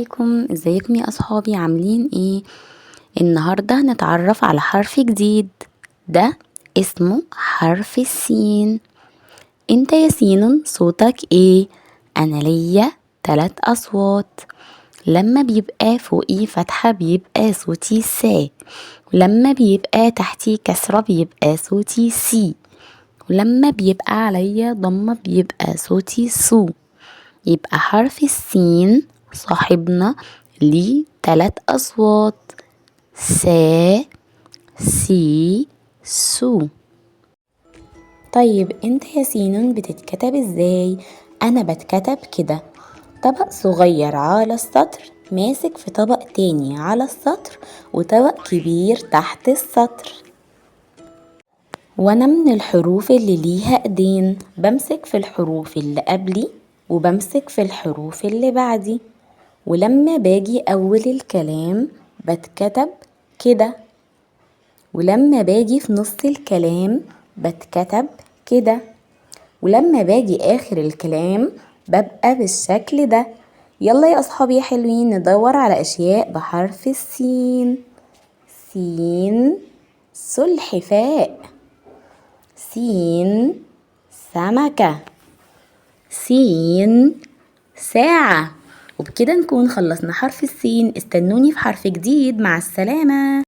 عليكم، ازيكم يا اصحابي؟ عاملين ايه؟ النهارده هنتعرف على حرف جديد، ده اسمه حرف السين. انت يا سين صوتك ايه؟ انا ليا 3 اصوات. لما بيبقى فوقي فتحة بيبقى صوتي سا، ولما بيبقى تحتي كسرة بيبقى صوتي سي، ولما بيبقى عليا ضمة بيبقى صوتي سو. يبقى حرف السين صاحبنا ليه 3 أصوات: سا، سي، سو. طيب انت يا سين بتتكتب ازاي؟ انا بتكتب كده: طبق صغير على السطر ماسك في طبق تاني على السطر وطبق كبير تحت السطر. وانا من الحروف اللي ليها ايدين، بمسك في الحروف اللي قبلي وبمسك في الحروف اللي بعدي، ولما باجي اول الكلام بتكتب كده، ولما باجي في نص الكلام بتكتب كده، ولما باجي اخر الكلام ببقى بالشكل ده. يلا يا اصحابي يا حلوين ندور على اشياء بحرف السين. سين سلحفاء، سين سمكة، سين ساعة. وبكده نكون خلصنا حرف السين. استنوني في حرف جديد. مع السلامة.